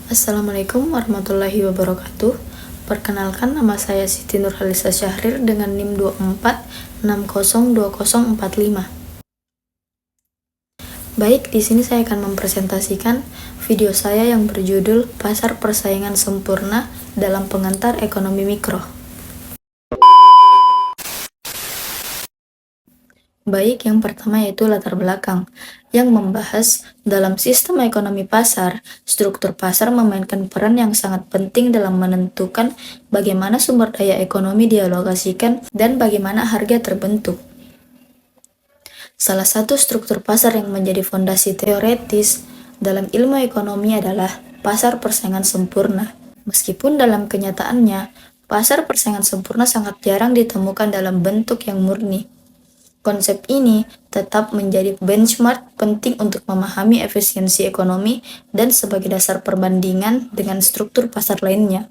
Assalamualaikum warahmatullahi wabarakatuh. Perkenalkan, nama saya Siti Nurhalisa Syahrir dengan NIM 24602045. Baik, di sini saya akan mempresentasikan video saya yang berjudul Pasar Persaingan Sempurna dalam Pengantar Ekonomi Mikro. Baik, yang pertama yaitu latar belakang, yang membahas dalam sistem ekonomi pasar, struktur pasar memainkan peran yang sangat penting dalam menentukan bagaimana sumber daya ekonomi dialokasikan dan bagaimana harga terbentuk. Salah satu struktur pasar yang menjadi fondasi teoretis dalam ilmu ekonomi adalah pasar persaingan sempurna. Meskipun dalam kenyataannya, pasar persaingan sempurna sangat jarang ditemukan dalam bentuk yang murni. Konsep ini tetap menjadi benchmark penting untuk memahami efisiensi ekonomi dan sebagai dasar perbandingan dengan struktur pasar lainnya.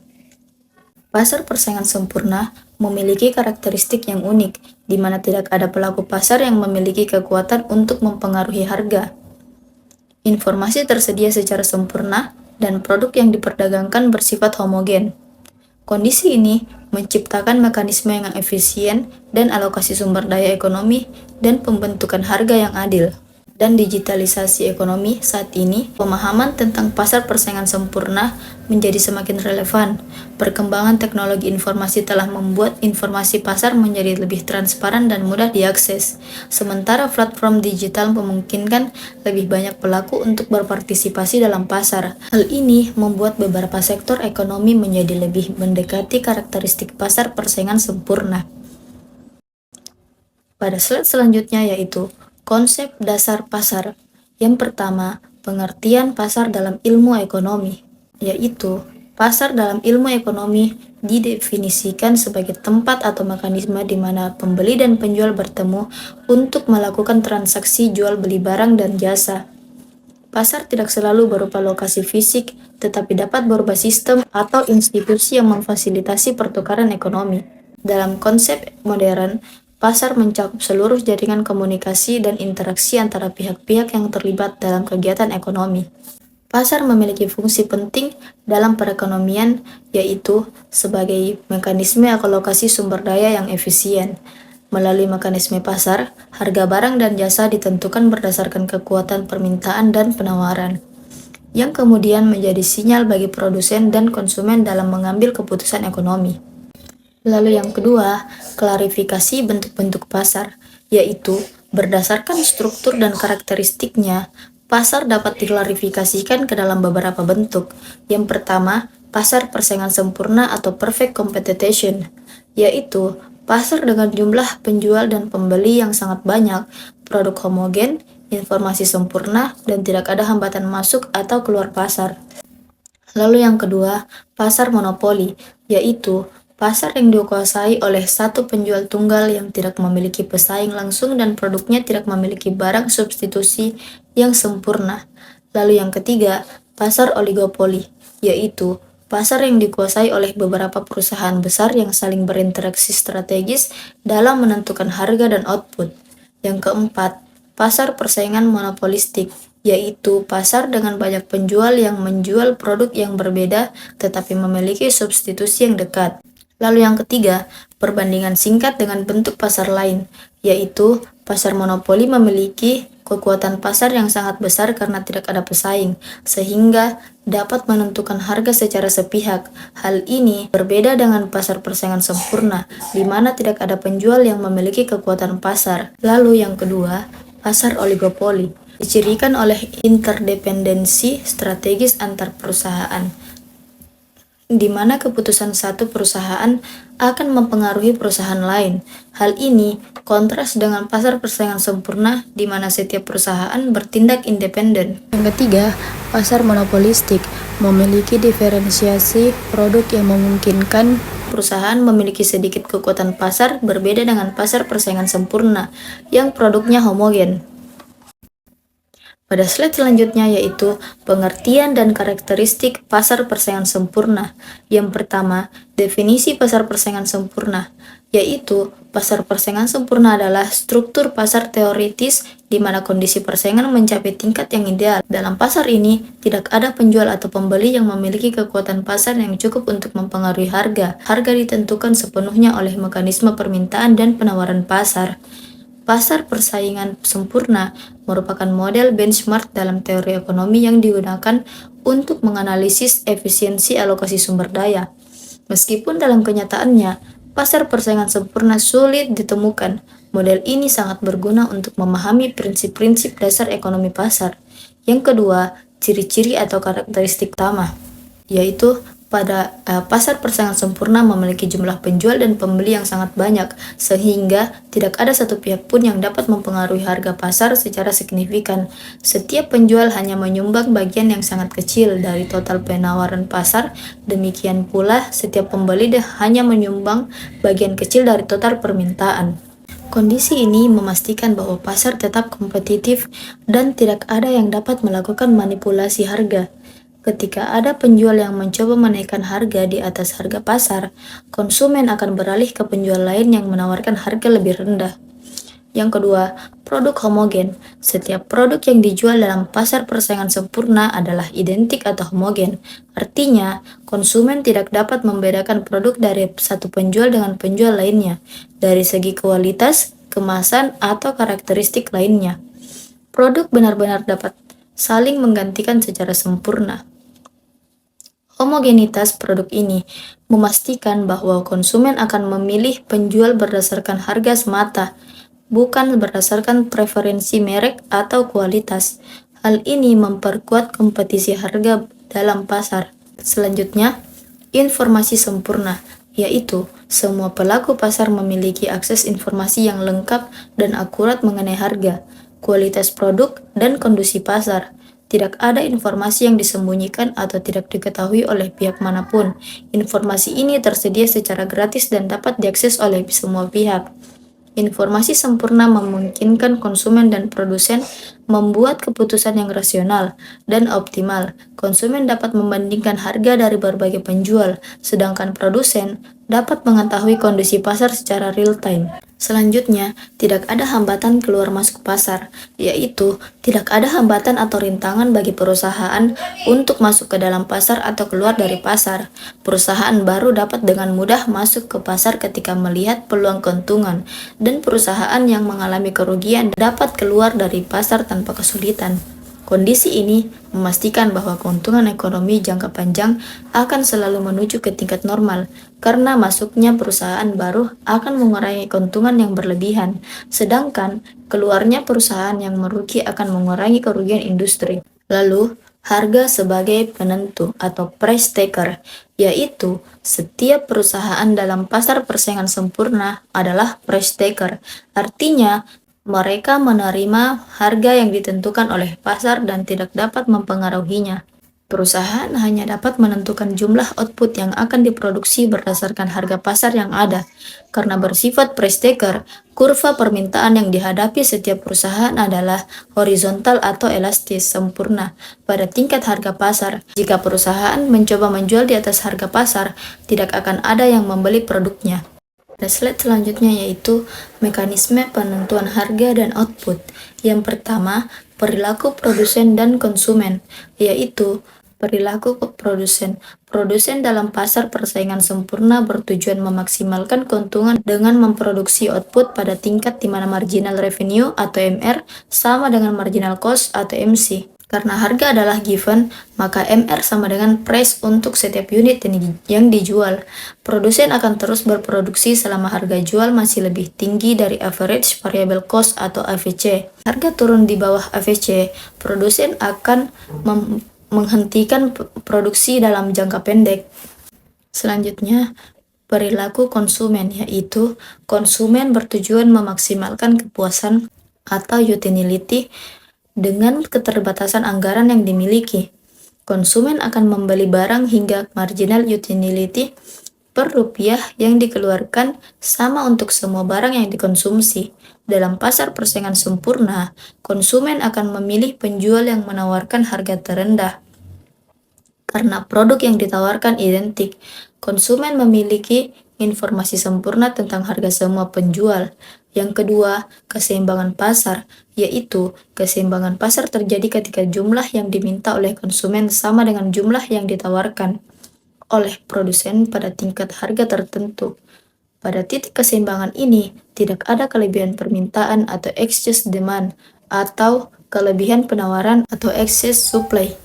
Pasar persaingan sempurna memiliki karakteristik yang unik, di mana tidak ada pelaku pasar yang memiliki kekuatan untuk mempengaruhi harga. Informasi tersedia secara sempurna, dan produk yang diperdagangkan bersifat homogen. Kondisi ini menciptakan mekanisme yang efisien dan alokasi sumber daya ekonomi dan pembentukan harga yang adil. Dan digitalisasi ekonomi saat ini, pemahaman tentang pasar persaingan sempurna menjadi semakin relevan. Perkembangan teknologi informasi telah membuat informasi pasar menjadi lebih transparan dan mudah diakses. Sementara platform digital memungkinkan lebih banyak pelaku untuk berpartisipasi dalam pasar. Hal ini membuat beberapa sektor ekonomi menjadi lebih mendekati karakteristik pasar persaingan sempurna. Pada slide selanjutnya yaitu konsep dasar pasar. Yang pertama, pengertian pasar dalam ilmu ekonomi, yaitu pasar dalam ilmu ekonomi didefinisikan sebagai tempat atau mekanisme di mana pembeli dan penjual bertemu untuk melakukan transaksi jual beli barang dan jasa. Pasar tidak selalu berupa lokasi fisik, tetapi dapat berupa sistem atau institusi yang memfasilitasi pertukaran ekonomi. Dalam konsep modern, pasar mencakup seluruh jaringan komunikasi dan interaksi antara pihak-pihak yang terlibat dalam kegiatan ekonomi. Pasar memiliki fungsi penting dalam perekonomian, yaitu sebagai mekanisme alokasi sumber daya yang efisien. Melalui mekanisme pasar, harga barang dan jasa ditentukan berdasarkan kekuatan permintaan dan penawaran, yang kemudian menjadi sinyal bagi produsen dan konsumen dalam mengambil keputusan ekonomi. Lalu yang kedua, klarifikasi bentuk-bentuk pasar, yaitu berdasarkan struktur dan karakteristiknya, pasar dapat diklarifikasikan ke dalam beberapa bentuk. Yang pertama, pasar persaingan sempurna atau perfect competition, yaitu pasar dengan jumlah penjual dan pembeli yang sangat banyak, produk homogen, informasi sempurna, dan tidak ada hambatan masuk atau keluar pasar. Lalu yang kedua, pasar monopoli, yaitu pasar yang dikuasai oleh satu penjual tunggal yang tidak memiliki pesaing langsung dan produknya tidak memiliki barang substitusi yang sempurna. Lalu yang ketiga, pasar oligopoli, yaitu pasar yang dikuasai oleh beberapa perusahaan besar yang saling berinteraksi strategis dalam menentukan harga dan output. Yang keempat, pasar persaingan monopolistik, yaitu pasar dengan banyak penjual yang menjual produk yang berbeda tetapi memiliki substitusi yang dekat. Lalu yang ketiga, perbandingan singkat dengan bentuk pasar lain, yaitu pasar monopoli memiliki kekuatan pasar yang sangat besar karena tidak ada pesaing, sehingga dapat menentukan harga secara sepihak. Hal ini berbeda dengan pasar persaingan sempurna, di mana tidak ada penjual yang memiliki kekuatan pasar. Lalu yang kedua, pasar oligopoli, dicirikan oleh interdependensi strategis antar perusahaan, di mana keputusan satu perusahaan akan mempengaruhi perusahaan lain. Hal ini kontras dengan pasar persaingan sempurna di mana setiap perusahaan bertindak independen. Yang ketiga, pasar monopolistik memiliki diferensiasi produk yang memungkinkan perusahaan memiliki sedikit kekuatan pasar, berbeda dengan pasar persaingan sempurna yang produknya homogen. Pada slide selanjutnya yaitu pengertian dan karakteristik pasar persaingan sempurna. Yang pertama, definisi pasar persaingan sempurna, yaitu pasar persaingan sempurna adalah struktur pasar teoritis di mana kondisi persaingan mencapai tingkat yang ideal. Dalam pasar ini, tidak ada penjual atau pembeli yang memiliki kekuatan pasar yang cukup untuk mempengaruhi harga. Harga ditentukan sepenuhnya oleh mekanisme permintaan dan penawaran pasar. Pasar persaingan sempurna merupakan model benchmark dalam teori ekonomi yang digunakan untuk menganalisis efisiensi alokasi sumber daya. Meskipun dalam kenyataannya, pasar persaingan sempurna sulit ditemukan, model ini sangat berguna untuk memahami prinsip-prinsip dasar ekonomi pasar. Yang kedua, ciri-ciri atau karakteristik utama, yaitu pada pasar persaingan sempurna memiliki jumlah penjual dan pembeli yang sangat banyak, sehingga tidak ada satu pihak pun yang dapat mempengaruhi harga pasar secara signifikan. Setiap penjual hanya menyumbang bagian yang sangat kecil dari total penawaran pasar, demikian pula setiap pembeli hanya menyumbang bagian kecil dari total permintaan. Kondisi ini memastikan bahwa pasar tetap kompetitif dan tidak ada yang dapat melakukan manipulasi harga. Ketika ada penjual yang mencoba menaikkan harga di atas harga pasar, konsumen akan beralih ke penjual lain yang menawarkan harga lebih rendah. Yang kedua, produk homogen. Setiap produk yang dijual dalam pasar persaingan sempurna adalah identik atau homogen. Artinya, konsumen tidak dapat membedakan produk dari satu penjual dengan penjual lainnya, dari segi kualitas, kemasan, atau karakteristik lainnya. Produk benar-benar dapat saling menggantikan secara sempurna. Homogenitas produk ini memastikan bahwa konsumen akan memilih penjual berdasarkan harga semata, bukan berdasarkan preferensi merek atau kualitas. Hal ini memperkuat kompetisi harga dalam pasar. Selanjutnya, informasi sempurna, yaitu semua pelaku pasar memiliki akses informasi yang lengkap dan akurat mengenai harga, kualitas produk, dan kondisi pasar. Tidak ada informasi yang disembunyikan atau tidak diketahui oleh pihak manapun. Informasi ini tersedia secara gratis dan dapat diakses oleh semua pihak. Informasi sempurna memungkinkan konsumen dan produsen membuat keputusan yang rasional dan optimal. Konsumen dapat membandingkan harga dari berbagai penjual, sedangkan produsen dapat mengetahui kondisi pasar secara real-time. Selanjutnya, tidak ada hambatan keluar masuk pasar, yaitu tidak ada hambatan atau rintangan bagi perusahaan untuk masuk ke dalam pasar atau keluar dari pasar. Perusahaan baru dapat dengan mudah masuk ke pasar ketika melihat peluang keuntungan, dan perusahaan yang mengalami kerugian dapat keluar dari pasar tanpa kesulitan. Kondisi ini memastikan bahwa keuntungan ekonomi jangka panjang akan selalu menuju ke tingkat normal, karena masuknya perusahaan baru akan mengurangi keuntungan yang berlebihan, sedangkan keluarnya perusahaan yang merugi akan mengurangi kerugian industri. Lalu, harga sebagai penentu atau price taker, yaitu setiap perusahaan dalam pasar persaingan sempurna adalah price taker. Artinya, mereka menerima harga yang ditentukan oleh pasar dan tidak dapat mempengaruhinya. Perusahaan hanya dapat menentukan jumlah output yang akan diproduksi berdasarkan harga pasar yang ada. Karena bersifat price taker, kurva permintaan yang dihadapi setiap perusahaan adalah horizontal atau elastis sempurna pada tingkat harga pasar. Jika perusahaan mencoba menjual di atas harga pasar, tidak akan ada yang membeli produknya. Pada slide selanjutnya yaitu mekanisme penentuan harga dan output. Yang pertama, perilaku produsen dan konsumen, yaitu perilaku produsen. Produsen dalam pasar persaingan sempurna bertujuan memaksimalkan keuntungan dengan memproduksi output pada tingkat di mana marginal revenue atau MR sama dengan marginal cost atau MC. Karena harga adalah given, maka MR sama dengan price untuk setiap unit yang dijual. Produsen akan terus berproduksi selama harga jual masih lebih tinggi dari average variable cost atau AVC. Harga turun di bawah AVC, produsen akan menghentikan produksi dalam jangka pendek. Selanjutnya, perilaku konsumen, yaitu konsumen bertujuan memaksimalkan kepuasan atau utility dengan keterbatasan anggaran yang dimiliki. Konsumen akan membeli barang hingga marginal utility per rupiah yang dikeluarkan sama untuk semua barang yang dikonsumsi. Dalam pasar persaingan sempurna, konsumen akan memilih penjual yang menawarkan harga terendah. Karena produk yang ditawarkan identik, konsumen memiliki informasi sempurna tentang harga semua penjual. Yang kedua, keseimbangan pasar, yaitu keseimbangan pasar terjadi ketika jumlah yang diminta oleh konsumen sama dengan jumlah yang ditawarkan oleh produsen pada tingkat harga tertentu. Pada titik keseimbangan ini, tidak ada kelebihan permintaan atau excess demand, atau kelebihan penawaran atau excess supply.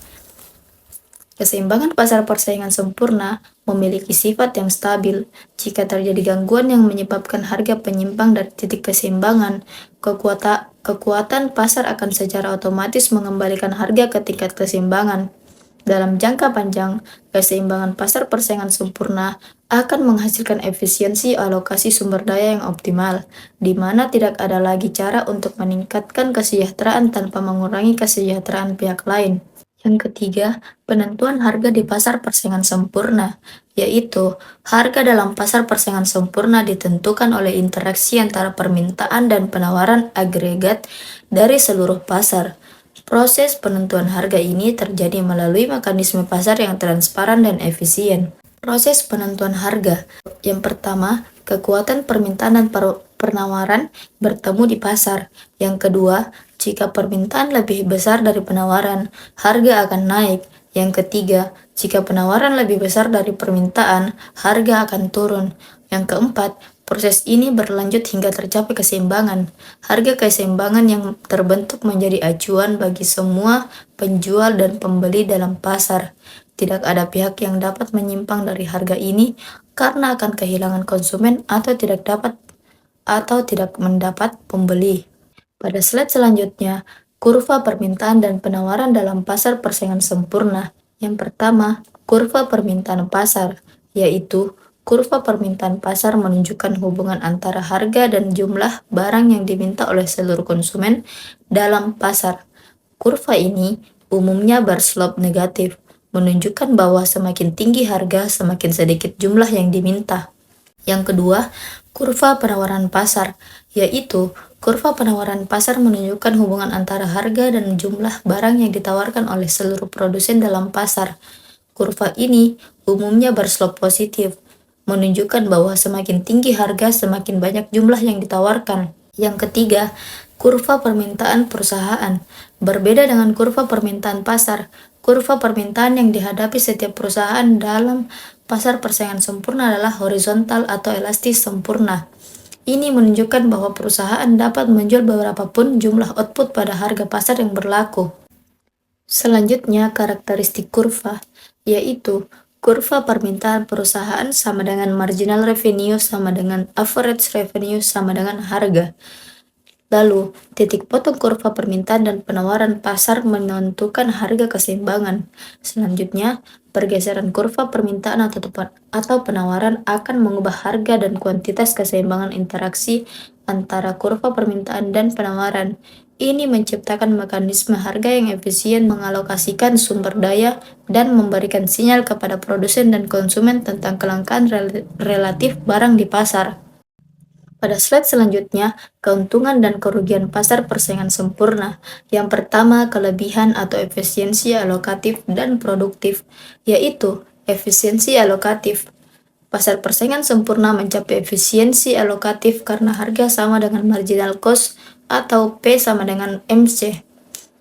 Keseimbangan pasar persaingan sempurna memiliki sifat yang stabil. Jika terjadi gangguan yang menyebabkan harga penyimpang dari titik keseimbangan, kekuatan pasar akan secara otomatis mengembalikan harga ke tingkat keseimbangan. Dalam jangka panjang, keseimbangan pasar persaingan sempurna akan menghasilkan efisiensi alokasi sumber daya yang optimal, di mana tidak ada lagi cara untuk meningkatkan kesejahteraan tanpa mengurangi kesejahteraan pihak lain. Yang ketiga, penentuan harga di pasar persaingan sempurna, yaitu harga dalam pasar persaingan sempurna ditentukan oleh interaksi antara permintaan dan penawaran agregat dari seluruh pasar. Proses penentuan harga ini terjadi melalui mekanisme pasar yang transparan dan efisien. Proses penentuan harga. Yang pertama, kekuatan permintaan dan penawaran bertemu di pasar. Yang kedua, jika permintaan lebih besar dari penawaran, harga akan naik. Yang ketiga, jika penawaran lebih besar dari permintaan, harga akan turun. Yang keempat, proses ini berlanjut hingga tercapai keseimbangan. Harga keseimbangan yang terbentuk menjadi acuan bagi semua penjual dan pembeli dalam pasar. Tidak ada pihak yang dapat menyimpang dari harga ini karena akan kehilangan konsumen atau tidak mendapat pembeli. Pada slide selanjutnya, kurva permintaan dan penawaran dalam pasar persaingan sempurna. Yang pertama, kurva permintaan pasar, yaitu kurva permintaan pasar menunjukkan hubungan antara harga dan jumlah barang yang diminta oleh seluruh konsumen dalam pasar. Kurva ini umumnya berslope negatif, menunjukkan bahwa semakin tinggi harga, semakin sedikit jumlah yang diminta. Yang kedua, kurva penawaran pasar, yaitu kurva penawaran pasar menunjukkan hubungan antara harga dan jumlah barang yang ditawarkan oleh seluruh produsen dalam pasar. Kurva ini umumnya berslope positif, menunjukkan bahwa semakin tinggi harga, semakin banyak jumlah yang ditawarkan. Yang ketiga, kurva permintaan perusahaan. Berbeda dengan kurva permintaan pasar, kurva permintaan yang dihadapi setiap perusahaan dalam pasar persaingan sempurna adalah horizontal atau elastis sempurna. Ini menunjukkan bahwa perusahaan dapat menjual berapapun jumlah output pada harga pasar yang berlaku. Selanjutnya, karakteristik kurva, yaitu kurva permintaan perusahaan sama dengan marginal revenue sama dengan average revenue sama dengan harga. Lalu, titik potong kurva permintaan dan penawaran pasar menentukan harga keseimbangan. Selanjutnya, pergeseran kurva permintaan atau penawaran akan mengubah harga dan kuantitas keseimbangan interaksi antara kurva permintaan dan penawaran. Ini menciptakan mekanisme harga yang efisien, mengalokasikan sumber daya, dan memberikan sinyal kepada produsen dan konsumen tentang kelangkaan relatif barang di pasar. Pada slide selanjutnya, keuntungan dan kerugian pasar persaingan sempurna. Yang pertama, kelebihan atau efisiensi alokatif dan produktif, yaitu efisiensi alokatif. Pasar persaingan sempurna mencapai efisiensi alokatif karena harga sama dengan marginal cost atau P sama dengan MC.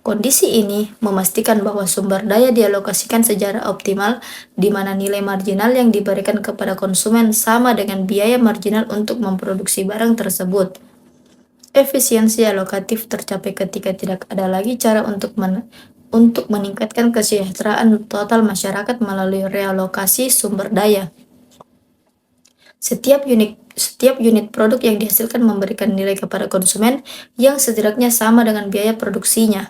Kondisi ini memastikan bahwa sumber daya dialokasikan secara optimal, di mana nilai marginal yang diberikan kepada konsumen sama dengan biaya marginal untuk memproduksi barang tersebut. Efisiensi alokatif tercapai ketika tidak ada lagi cara untuk meningkatkan kesejahteraan total masyarakat melalui realokasi sumber daya. Setiap unit produk yang dihasilkan memberikan nilai kepada konsumen yang setidaknya sama dengan biaya produksinya.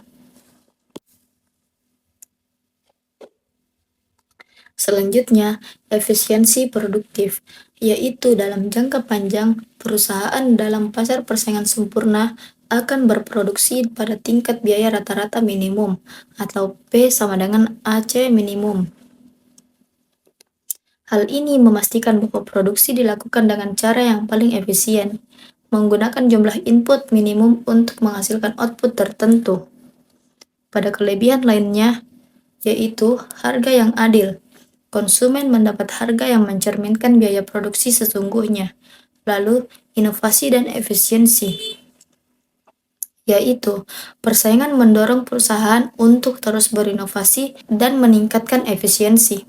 Selanjutnya, efisiensi produktif, yaitu dalam jangka panjang, perusahaan dalam pasar persaingan sempurna akan berproduksi pada tingkat biaya rata-rata minimum, atau P sama dengan AC minimum. Hal ini memastikan bahwa produksi dilakukan dengan cara yang paling efisien, menggunakan jumlah input minimum untuk menghasilkan output tertentu. Pada kelebihan lainnya, yaitu harga yang adil. Konsumen mendapat harga yang mencerminkan biaya produksi sesungguhnya. Lalu, inovasi dan efisiensi, yaitu persaingan mendorong perusahaan untuk terus berinovasi dan meningkatkan efisiensi.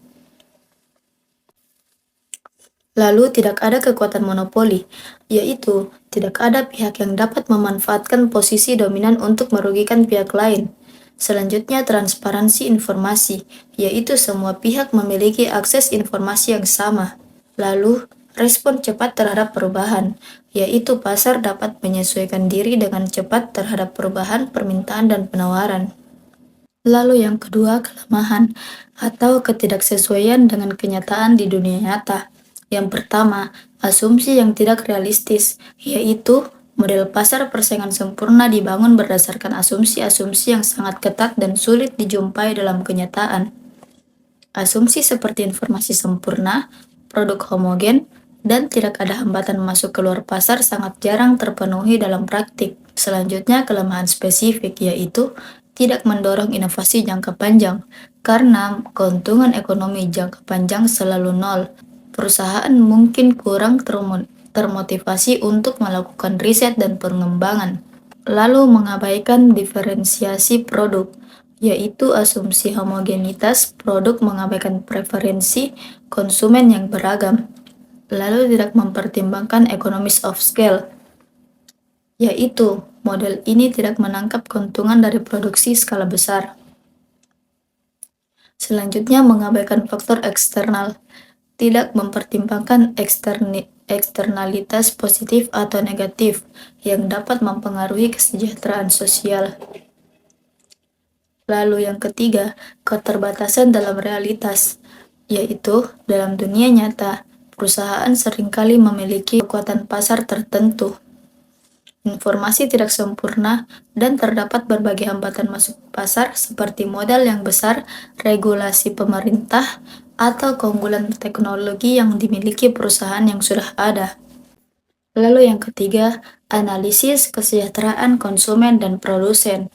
Lalu, tidak ada kekuatan monopoli, yaitu tidak ada pihak yang dapat memanfaatkan posisi dominan untuk merugikan pihak lain. Selanjutnya, transparansi informasi, yaitu semua pihak memiliki akses informasi yang sama. Lalu, respon cepat terhadap perubahan, yaitu pasar dapat menyesuaikan diri dengan cepat terhadap perubahan permintaan dan penawaran. Lalu yang kedua, kelemahan atau ketidaksesuaian dengan kenyataan di dunia nyata. Yang pertama, asumsi yang tidak realistis, yaitu model pasar persaingan sempurna dibangun berdasarkan asumsi-asumsi yang sangat ketat dan sulit dijumpai dalam kenyataan. Asumsi seperti informasi sempurna, produk homogen, dan tidak ada hambatan masuk keluar pasar sangat jarang terpenuhi dalam praktik. Selanjutnya, kelemahan spesifik, yaitu tidak mendorong inovasi jangka panjang, karena keuntungan ekonomi jangka panjang selalu nol. Perusahaan mungkin kurang termotivasi untuk melakukan riset dan pengembangan, lalu mengabaikan diferensiasi produk, yaitu asumsi homogenitas produk mengabaikan preferensi konsumen yang beragam, lalu tidak mempertimbangkan economies of scale, yaitu model ini tidak menangkap keuntungan dari produksi skala besar. Selanjutnya, mengabaikan faktor eksternal, tidak mempertimbangkan eksternalitas positif atau negatif yang dapat mempengaruhi kesejahteraan sosial. Lalu yang ketiga, keterbatasan dalam realitas, yaitu dalam dunia nyata, perusahaan seringkali memiliki kekuatan pasar tertentu. Informasi tidak sempurna dan terdapat berbagai hambatan masuk pasar seperti modal yang besar, regulasi pemerintah, atau keunggulan teknologi yang dimiliki perusahaan yang sudah ada. Lalu yang ketiga, analisis kesejahteraan konsumen dan produsen.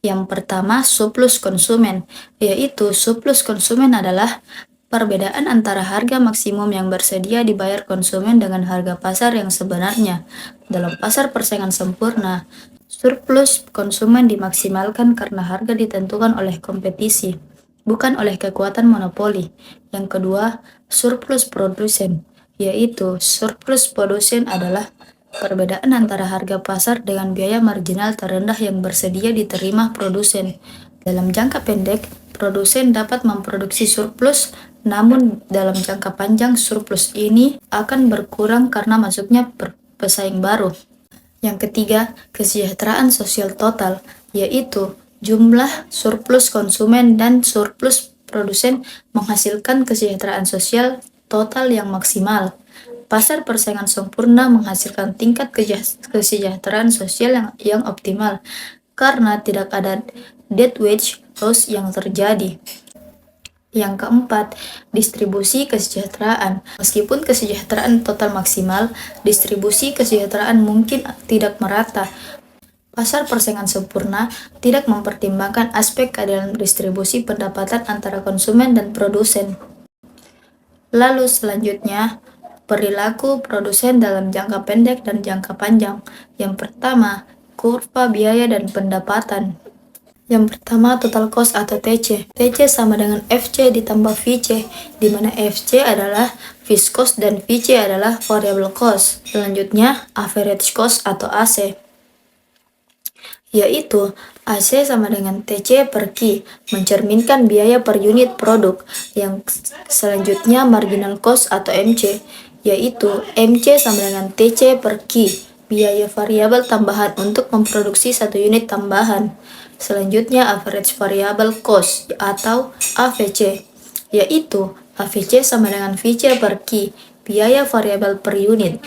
Yang pertama, surplus konsumen, yaitu surplus konsumen adalah perbedaan antara harga maksimum yang bersedia dibayar konsumen dengan harga pasar yang sebenarnya. Dalam pasar persaingan sempurna, surplus konsumen dimaksimalkan karena harga ditentukan oleh kompetisi, bukan oleh kekuatan monopoli. Yang kedua, surplus produsen, yaitu surplus produsen adalah perbedaan antara harga pasar dengan biaya marginal terendah yang bersedia diterima produsen. Dalam jangka pendek, produsen dapat memproduksi surplus, namun dalam jangka panjang surplus ini akan berkurang karena masuknya pesaing baru. Yang ketiga, kesejahteraan sosial total, yaitu jumlah surplus konsumen dan surplus produsen menghasilkan kesejahteraan sosial total yang maksimal. Pasar persaingan sempurna menghasilkan tingkat kesejahteraan sosial yang optimal karena tidak ada dead wage loss yang terjadi. Yang keempat, distribusi kesejahteraan. Meskipun kesejahteraan total maksimal, distribusi kesejahteraan mungkin tidak merata. Pasar persaingan sempurna tidak mempertimbangkan aspek keadilan distribusi pendapatan antara konsumen dan produsen. Lalu selanjutnya, perilaku produsen dalam jangka pendek dan jangka panjang. Yang pertama, kurva biaya dan pendapatan. Yang pertama, total cost atau TC. TC sama dengan FC ditambah VC, di mana FC adalah fixed cost dan VC adalah variable cost. Selanjutnya, average cost atau AC, yaitu AC sama dengan TC per Q, mencerminkan biaya per unit produk. Yang selanjutnya, marginal cost atau MC, yaitu MC sama dengan TC per Q, biaya variabel tambahan untuk memproduksi satu unit tambahan. Selanjutnya, average variable cost atau AVC, yaitu AVC sama dengan VC per Q, biaya variabel per unit.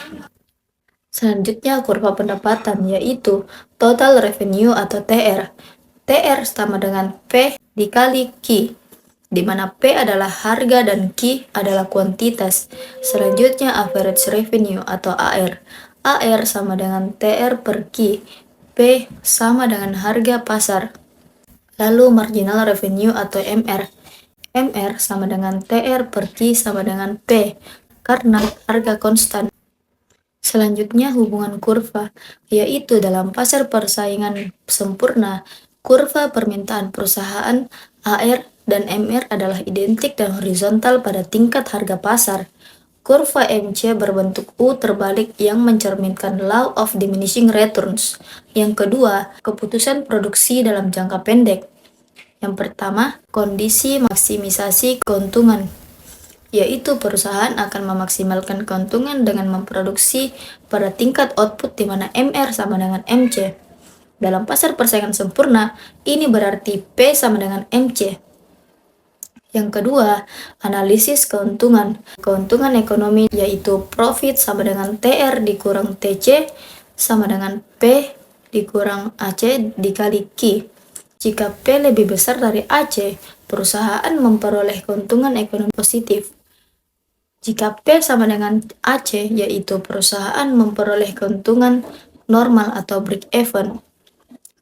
Selanjutnya, kurva pendapatan, yaitu total revenue atau TR. TR sama dengan P dikali Q. di mana P adalah harga dan Q adalah kuantitas. Selanjutnya average revenue atau AR. AR sama dengan TR per Q. P sama dengan harga pasar. Lalu marginal revenue atau MR. MR sama dengan TR per Q sama dengan P karena harga konstan. Selanjutnya hubungan kurva, yaitu dalam pasar persaingan sempurna, kurva permintaan perusahaan AR dan MR adalah identik dan horizontal pada tingkat harga pasar. Kurva MC berbentuk U terbalik yang mencerminkan law of diminishing returns. Yang kedua, keputusan produksi dalam jangka pendek. Yang pertama, kondisi maksimisasi keuntungan, yaitu perusahaan akan memaksimalkan keuntungan dengan memproduksi pada tingkat output di mana MR sama dengan MC. Dalam pasar persaingan sempurna, ini berarti P sama dengan MC. Yang kedua, analisis keuntungan. Keuntungan ekonomi yaitu profit sama dengan TR dikurang TC sama dengan P dikurang AC dikali Q. Jika P lebih besar dari AC, perusahaan memperoleh keuntungan ekonomi positif. Jika P sama dengan AC, yaitu perusahaan memperoleh keuntungan normal atau break even.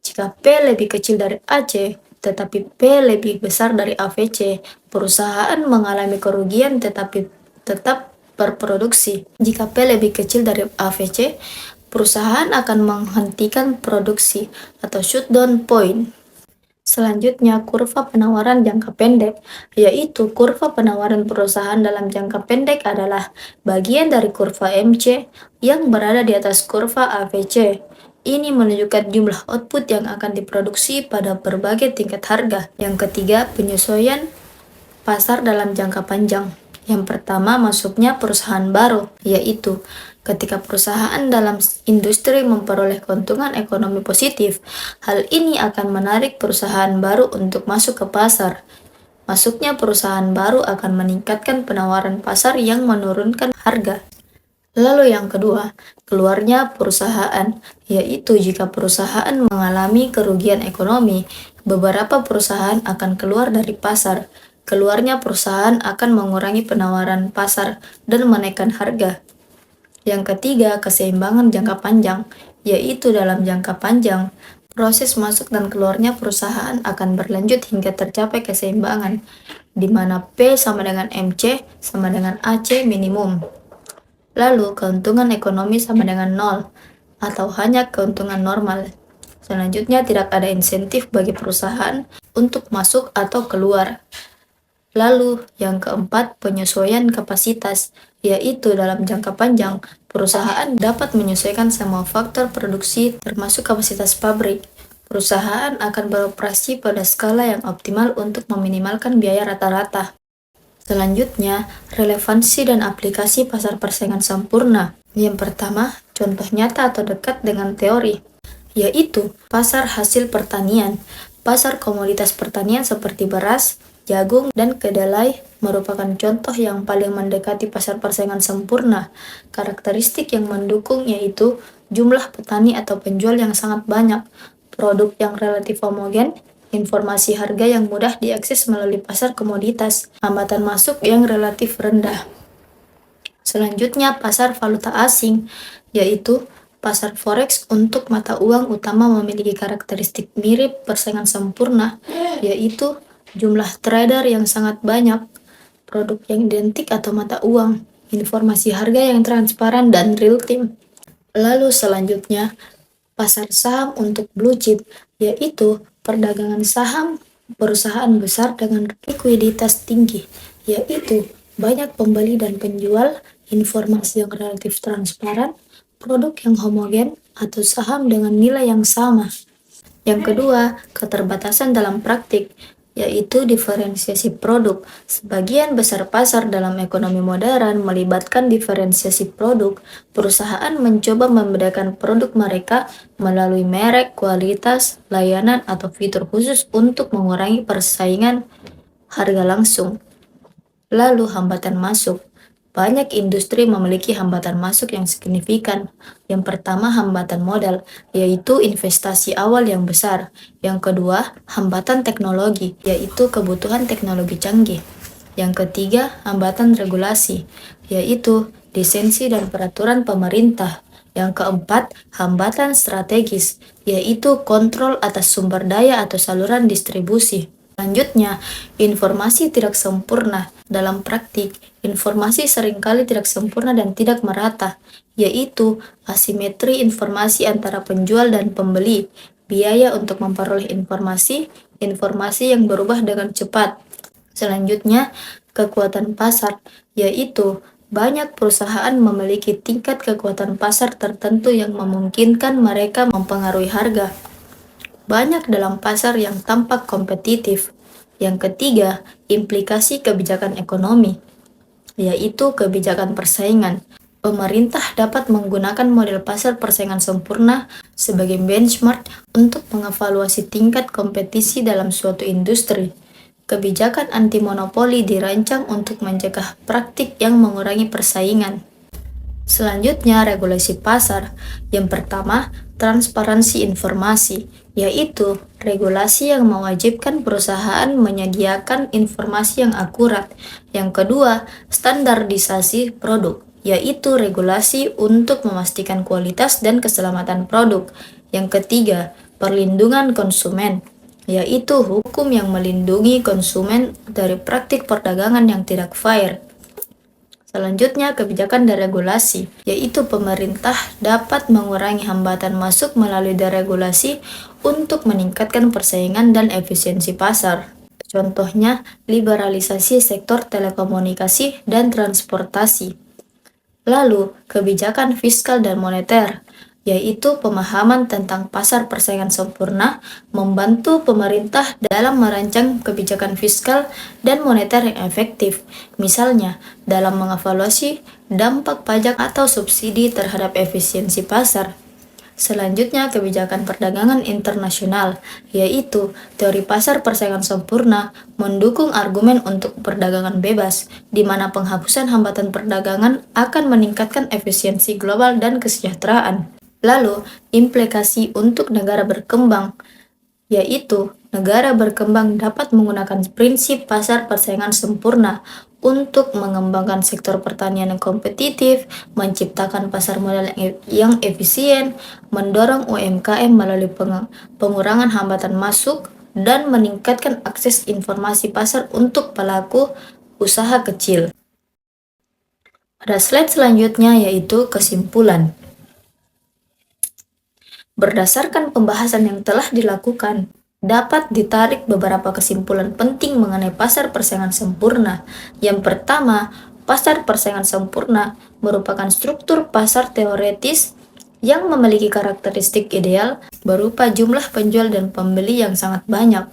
Jika P lebih kecil dari AC, tetapi P lebih besar dari AVC, perusahaan mengalami kerugian tetapi tetap berproduksi. Jika P lebih kecil dari AVC, perusahaan akan menghentikan produksi atau shutdown point. Selanjutnya, kurva penawaran jangka pendek, yaitu kurva penawaran perusahaan dalam jangka pendek adalah bagian dari kurva MC yang berada di atas kurva AVC. Ini menunjukkan jumlah output yang akan diproduksi pada berbagai tingkat harga. Yang ketiga, penyesuaian pasar dalam jangka panjang. Yang pertama, masuknya perusahaan baru, yaitu ketika perusahaan dalam industri memperoleh keuntungan ekonomi positif, hal ini akan menarik perusahaan baru untuk masuk ke pasar. Masuknya perusahaan baru akan meningkatkan penawaran pasar yang menurunkan harga. Lalu yang kedua, keluarnya perusahaan, yaitu jika perusahaan mengalami kerugian ekonomi, beberapa perusahaan akan keluar dari pasar. Keluarnya perusahaan akan mengurangi penawaran pasar dan menaikkan harga. Yang ketiga, keseimbangan jangka panjang, yaitu dalam jangka panjang, proses masuk dan keluarnya perusahaan akan berlanjut hingga tercapai keseimbangan, di mana P sama dengan MC sama dengan AC minimum. Lalu, keuntungan ekonomi sama dengan nol, atau hanya keuntungan normal. Selanjutnya, tidak ada insentif bagi perusahaan untuk masuk atau keluar. Lalu, yang keempat, penyesuaian kapasitas, yaitu dalam jangka panjang, perusahaan dapat menyesuaikan semua faktor produksi termasuk kapasitas pabrik. Perusahaan akan beroperasi pada skala yang optimal untuk meminimalkan biaya rata-rata. Selanjutnya, relevansi dan aplikasi pasar persaingan sempurna. Yang pertama, contoh nyata atau dekat dengan teori, yaitu pasar hasil pertanian. Pasar komoditas pertanian seperti beras, jagung, dan kedelai merupakan contoh yang paling mendekati pasar persaingan sempurna. Karakteristik yang mendukung yaitu jumlah petani atau penjual yang sangat banyak, produk yang relatif homogen, informasi harga yang mudah diakses melalui pasar komoditas, hambatan masuk yang relatif rendah. Selanjutnya, pasar valuta asing, yaitu pasar forex untuk mata uang utama memiliki karakteristik mirip persaingan sempurna, yaitu jumlah trader yang sangat banyak, produk yang identik atau mata uang, informasi harga yang transparan dan real time. Lalu selanjutnya, pasar saham untuk blue chip, yaitu perdagangan saham perusahaan besar dengan likuiditas tinggi, yaitu banyak pembeli dan penjual, informasi yang relatif transparan, produk yang homogen, atau saham dengan nilai yang sama. Yang kedua, keterbatasan dalam praktik, yaitu diferensiasi produk. Sebagian besar pasar dalam ekonomi modern melibatkan diferensiasi produk. Perusahaan mencoba membedakan produk mereka melalui merek, kualitas, layanan, atau fitur khusus untuk mengurangi persaingan harga langsung. Lalu hambatan masuk. banyak industri memiliki hambatan masuk yang signifikan. Yang pertama, hambatan modal, yaitu investasi awal yang besar. Yang kedua, hambatan teknologi, yaitu kebutuhan teknologi canggih. Yang ketiga, hambatan regulasi, yaitu lisensi dan peraturan pemerintah. Yang keempat, hambatan strategis, yaitu kontrol atas sumber daya atau saluran distribusi. Selanjutnya, informasi tidak sempurna. Dalam praktik, informasi seringkali tidak sempurna dan tidak merata, yaitu asimetri informasi antara penjual dan pembeli, biaya untuk memperoleh informasi, informasi yang berubah dengan cepat. Selanjutnya, kekuatan pasar, yaitu banyak perusahaan memiliki tingkat kekuatan pasar tertentu yang memungkinkan mereka mempengaruhi harga. Banyak dalam pasar yang tampak kompetitif. Yang ketiga, implikasi kebijakan ekonomi, yaitu kebijakan persaingan. Pemerintah dapat menggunakan model pasar persaingan sempurna sebagai benchmark untuk mengevaluasi tingkat kompetisi dalam suatu industri. Kebijakan anti monopoli dirancang untuk mencegah praktik yang mengurangi persaingan. Selanjutnya, regulasi pasar. Yang pertama, transparansi informasi, yaitu regulasi yang mewajibkan perusahaan menyediakan informasi yang akurat. Yang kedua, standarisasi produk, yaitu regulasi untuk memastikan kualitas dan keselamatan produk. Yang ketiga, perlindungan konsumen, yaitu hukum yang melindungi konsumen dari praktik perdagangan yang tidak fair. Selanjutnya, kebijakan deregulasi, yaitu pemerintah dapat mengurangi hambatan masuk melalui deregulasi untuk meningkatkan persaingan dan efisiensi pasar. Contohnya, liberalisasi sektor telekomunikasi dan transportasi. Lalu, kebijakan fiskal dan moneter, yaitu pemahaman tentang pasar persaingan sempurna, membantu pemerintah dalam merancang kebijakan fiskal dan moneter yang efektif, misalnya dalam mengevaluasi dampak pajak atau subsidi terhadap efisiensi pasar. Selanjutnya, kebijakan perdagangan internasional, yaitu teori pasar persaingan sempurna mendukung argumen untuk perdagangan bebas, di mana penghapusan hambatan perdagangan akan meningkatkan efisiensi global dan kesejahteraan. Lalu, implikasi untuk negara berkembang, yaitu negara berkembang dapat menggunakan prinsip pasar persaingan sempurna untuk mengembangkan sektor pertanian yang kompetitif, menciptakan pasar modal yang efisien, mendorong UMKM melalui pengurangan hambatan masuk, dan meningkatkan akses informasi pasar untuk pelaku usaha kecil. Pada slide selanjutnya yaitu kesimpulan. Berdasarkan pembahasan yang telah dilakukan, dapat ditarik beberapa kesimpulan penting mengenai pasar persaingan sempurna. Yang pertama, pasar persaingan sempurna merupakan struktur pasar teoretis yang memiliki karakteristik ideal berupa jumlah penjual dan pembeli yang sangat banyak,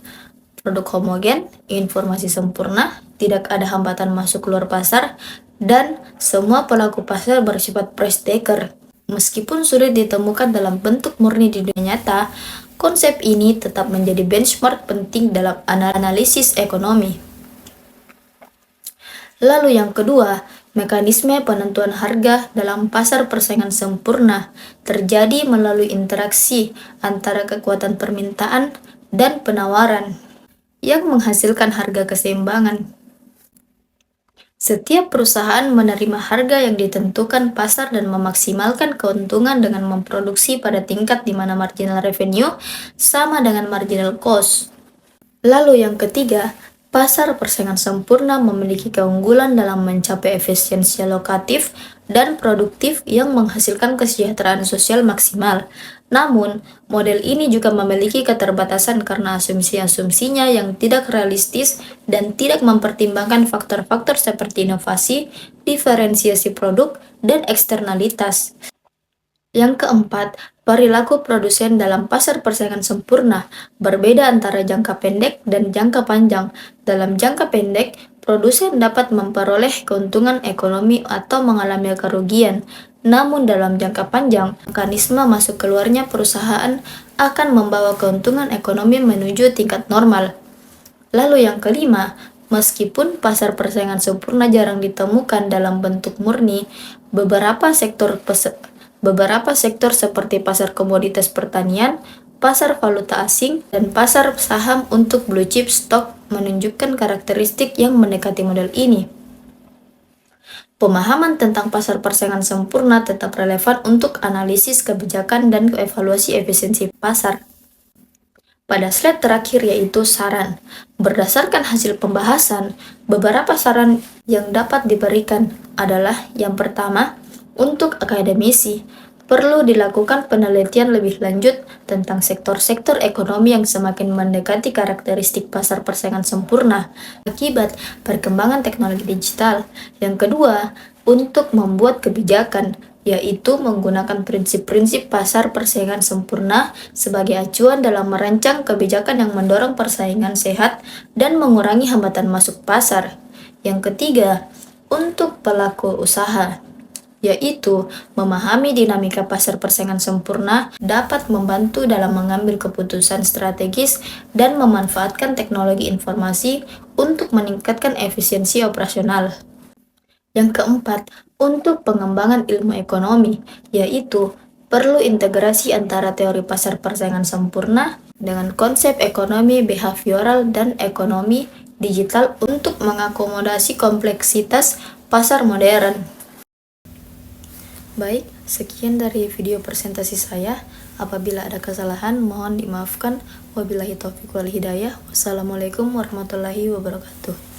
produk homogen, informasi sempurna, tidak ada hambatan masuk keluar pasar, dan semua pelaku pasar bersifat price taker. Meskipun sulit ditemukan dalam bentuk murni di dunia nyata, konsep ini tetap menjadi benchmark penting dalam analisis ekonomi. Lalu yang kedua, mekanisme penentuan harga dalam pasar persaingan sempurna terjadi melalui interaksi antara kekuatan permintaan dan penawaran yang menghasilkan harga keseimbangan. Setiap perusahaan menerima harga yang ditentukan pasar dan memaksimalkan keuntungan dengan memproduksi pada tingkat di mana marginal revenue sama dengan marginal cost. Lalu yang ketiga, pasar persaingan sempurna memiliki keunggulan dalam mencapai efisiensi alokatif dan produktif yang menghasilkan kesejahteraan sosial maksimal. Namun, model ini juga memiliki keterbatasan karena asumsi-asumsinya yang tidak realistis dan tidak mempertimbangkan faktor-faktor seperti inovasi, diferensiasi produk, dan eksternalitas. Yang keempat, perilaku produsen dalam pasar persaingan sempurna berbeda antara jangka pendek dan jangka panjang. Dalam jangka pendek, produsen dapat memperoleh keuntungan ekonomi atau mengalami kerugian. Namun dalam jangka panjang, mekanisme masuk keluarnya perusahaan akan membawa keuntungan ekonomi menuju tingkat normal. Lalu yang kelima, Meskipun pasar persaingan sempurna jarang ditemukan dalam bentuk murni, beberapa sektor seperti pasar komoditas pertanian, pasar valuta asing, dan pasar saham untuk blue chip stock menunjukkan karakteristik yang mendekati model ini. Pemahaman tentang pasar persaingan sempurna tetap relevan untuk analisis kebijakan dan evaluasi efisiensi pasar. Pada slide terakhir yaitu saran. Berdasarkan hasil pembahasan, beberapa saran yang dapat diberikan adalah yang pertama, untuk akademisi, perlu dilakukan penelitian lebih lanjut tentang sektor-sektor ekonomi yang semakin mendekati karakteristik pasar persaingan sempurna akibat perkembangan teknologi digital. Yang kedua, untuk membuat kebijakan, yaitu menggunakan prinsip-prinsip pasar persaingan sempurna sebagai acuan dalam merancang kebijakan yang mendorong persaingan sehat dan mengurangi hambatan masuk pasar. Yang ketiga, untuk pelaku usaha, yaitu memahami dinamika pasar persaingan sempurna dapat membantu dalam mengambil keputusan strategis dan memanfaatkan teknologi informasi untuk meningkatkan efisiensi operasional. Yang keempat, untuk pengembangan ilmu ekonomi, yaitu perlu integrasi antara teori pasar persaingan sempurna dengan konsep ekonomi behavioral dan ekonomi digital untuk mengakomodasi kompleksitas pasar modern. Baik, sekian dari video presentasi saya. Apabila ada kesalahan, mohon dimaafkan. Wabillahi taufiq wal hidayah. Wassalamualaikum warahmatullahi wabarakatuh.